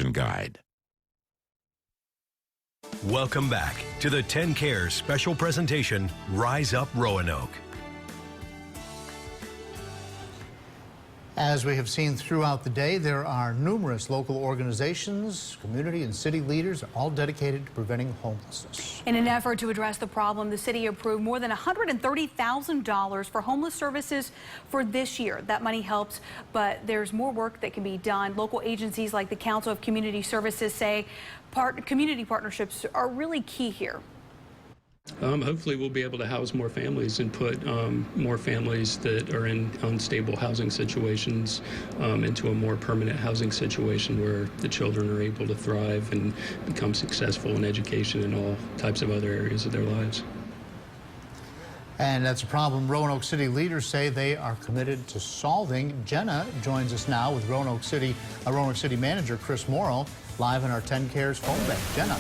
Solution Guide. Welcome back to the 10 Cares special presentation, Rise Up Roanoke. As we have seen throughout the day, there are numerous local organizations, community and city leaders all dedicated to preventing homelessness. In an effort to address the problem, the city approved more than $130,000 for homeless services for this year. That money helps, but there's more work that can be done. Local agencies like the Council of Community Services say community partnerships are really key here. Hopefully we'll be able to house more families and put more families that are in unstable housing situations into a more permanent housing situation where the children are able to thrive and become successful in education and all types of other areas of their lives. And that's a problem Roanoke City leaders say they are committed to solving. Jenna joins us now with Roanoke City Manager Chris Morrill live in our 10 Cares phone bank. Jenna.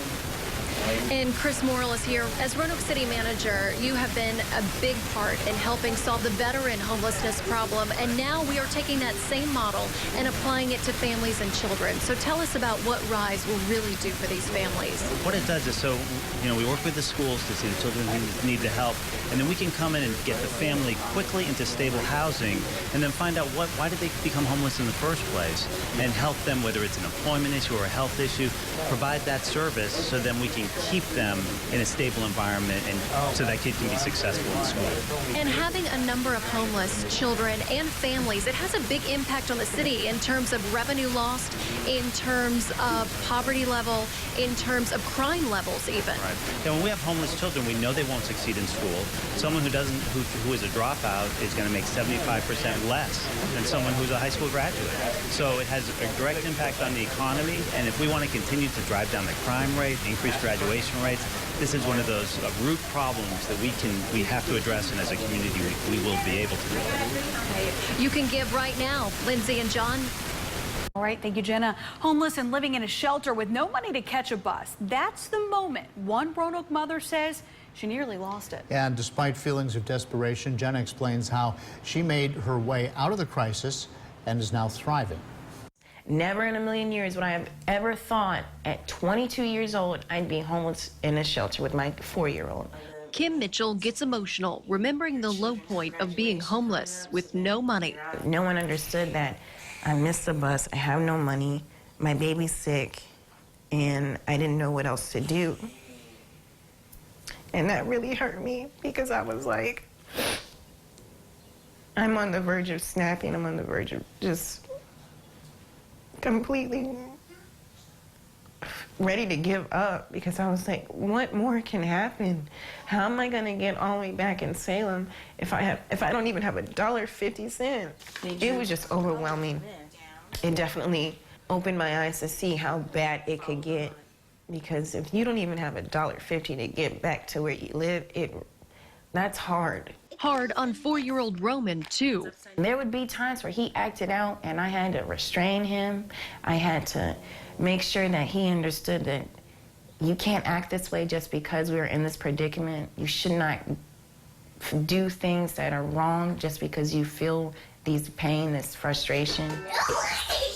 And Chris Morrill is here. As Roanoke City Manager, you have been a big part in helping solve the veteran homelessness problem, and now we are taking that same model and applying it to families and children. So tell us about what RYSE will really do for these families. What it does is, we work with the schools to see the children who need the help, and then we can come in and get the family quickly into stable housing, and then find out why did they become homeless in the first place, and help them, whether it's an employment issue or a health issue, provide that service so then we can keep them in a stable environment and so that kid can be successful in school. And having a number of homeless children and families, it has a big impact on the city in terms of revenue lost, in terms of poverty level, in terms of crime levels even. Right. And when we have homeless children, we know they won't succeed in school. Someone who is a dropout is going to make 75% less than someone who's a high school graduate. So it has a direct impact on the economy, and if we want to continue to drive down the crime rate, increase graduation rates, this is one of those root problems that we have to address, and as a community we will be able to do. You can give right now. Lindsay and John. All right, thank you, Jenna. Homeless and living in a shelter with no money to catch a bus. That's the moment one Roanoke mother says she nearly lost it. And despite feelings of desperation, Jenna explains how she made her way out of the crisis and is now thriving. Never in a million years would I have ever thought at 22 years old I'd be homeless in a shelter with my 4-year-old. Kim Mitchell gets emotional, remembering the low point of being homeless with no money. No one understood that I missed the bus, I have no money, my baby's sick, and I didn't know what else to do. And that really hurt me because I was like, I'm on the verge of snapping, I'm on the verge of just completely ready to give up, because I was like, what more can happen? How am I gonna get all the way back in Salem if I don't even have $1.50? It was just overwhelming. It definitely opened my eyes to see how bad it could get, because if you don't even have $1.50 to get back to where you live, that's hard. Hard on 4-year-old Roman, too. There would be times where he acted out and I had to restrain him. I had to make sure that he understood that you can't act this way just because we're in this predicament. You should not do things that are wrong just because you feel these pain, this frustration.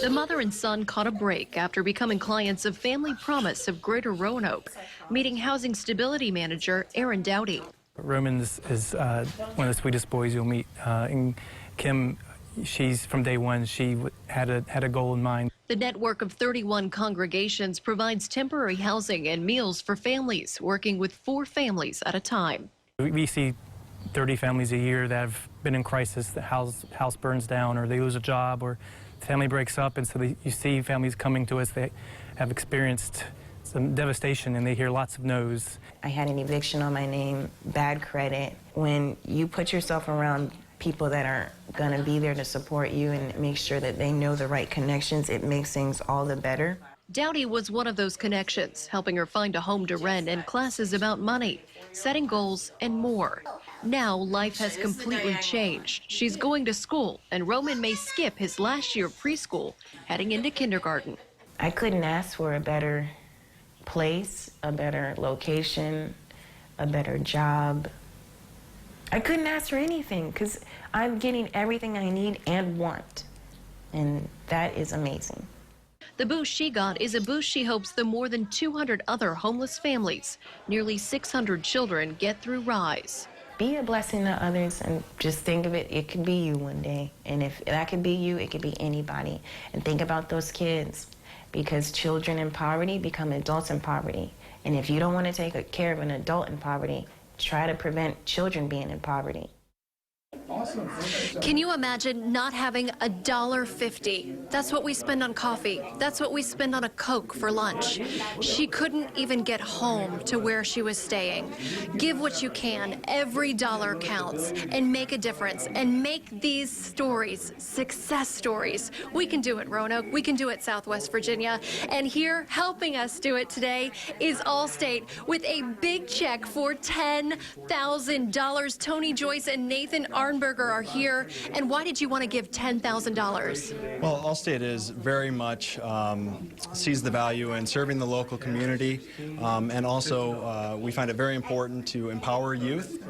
The mother and son caught a break after becoming clients of Family Promise of Greater Roanoke, meeting Housing Stability Manager Aaron Dowdy. Roman is one of the sweetest boys you'll meet. And Kim, she's from day one, she had a goal in mind. The network of 31 congregations provides temporary housing and meals for families, working with 4 families at a time. We see 30 families a year that have been in crisis. The house burns down, or they lose a job, or the family breaks up, and so you see families coming to us. They have experienced some devastation, and they hear lots of no's. I had an eviction on my name, bad credit. When you put yourself around people that are going to be there to support you and make sure that they know the right connections, it makes things all the better. Dowdy was one of those connections, helping her find a home to rent and classes about money, setting goals, and more. Now life has completely changed. She's going to school, and Roman may skip his last year of preschool, heading into kindergarten. I couldn't ask for a better place, a better location, a better job. I couldn't ask for anything because I'm getting everything I need and want, and that is amazing. The boost she got is a boost she hopes the more than 200 other homeless families, nearly 600 children, get through RYSE. Be a blessing to others and just think of it, it could be you one day. And if that could be you, it could be anybody. And think about those kids, because children in poverty become adults in poverty. And if you don't want to take care of an adult in poverty, try to prevent children being in poverty. Awesome. Can you imagine not having $1.50? That's what we spend on coffee. That's what we spend on a Coke for lunch. She couldn't even get home to where she was staying. Give what you can. Every dollar counts. And make a difference. And make these stories success stories. We can do it, Roanoke. We can do it, Southwest Virginia. And here, helping us do it today, is Allstate with a big check for $10,000. Tony Joyce and Nathan Arnberger are here. And why did you want to give $10,000? Well, Allstate is very much sees the value in serving the local community, and also we find it very important to empower youth,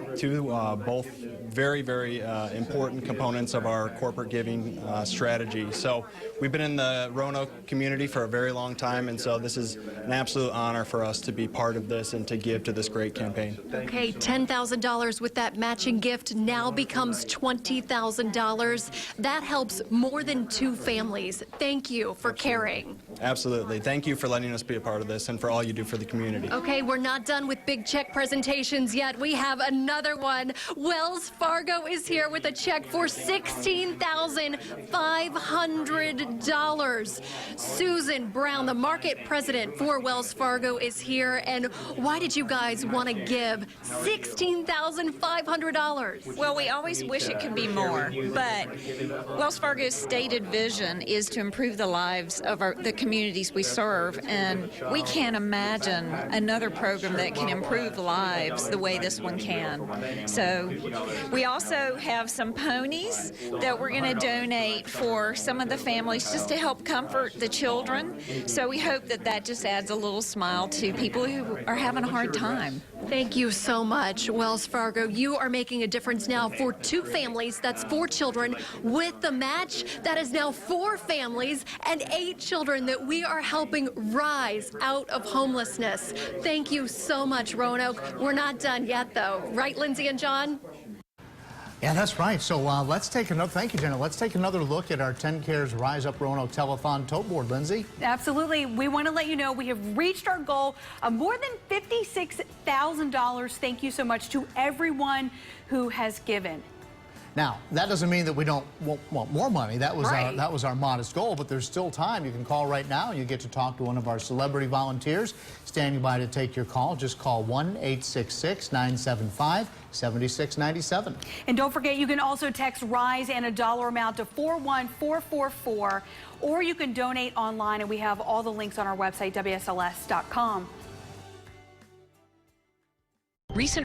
both very, very important components of our corporate giving strategy. So we've been in the Roanoke community for a very long time, and so this is an absolute honor for us to be part of this and to give to this great campaign. Okay, $10,000 with that matching gift now becomes $20,000. That helps more than 2 families. Thank you for caring. Absolutely. Thank you for letting us be a part of this and for all you do for the community. Okay, we're not done with big check presentations yet. We have another one. Wells Fargo is here with a check for $16,500. Susan Brown, the market president for Wells Fargo, is here. And why did you guys want to give $16,500? Well, we always wish it could be more, but Wells Fargo's stated vision is to improve the lives of the communities we serve, and we can't imagine another program that can improve lives the way this one can. So we also have some ponies that we're going to donate for some of the families just to help comfort the children. So we hope that that just adds a little smile to people who are having a hard time. Thank you so much, Wells Fargo. You are making a difference now for 2 families. That's 4 children. With the match, that is now 4 families and 8 children that we are helping rise out of homelessness. Thank you so much, Roanoke. We're not done yet, though. Right, Lindsay and John? Yeah, that's right. So let's take another, thank you, Jenna. Let's take another look at our 10 Cares Rise Up Roanoke Telethon tote board, Lindsay. Absolutely. We want to let you know we have reached our goal of more than $56,000. Thank you so much to everyone who has given. Now, that doesn't mean that we don't want more money. That was Right. that was our modest goal, but there's still time. You can call right now, and you get to talk to one of our celebrity volunteers standing by to take your call. Just call 1-866-975-7697. And don't forget, you can also text RYSE and a dollar amount to 41444, or you can donate online, and we have all the links on our website, WSLS.com. Recent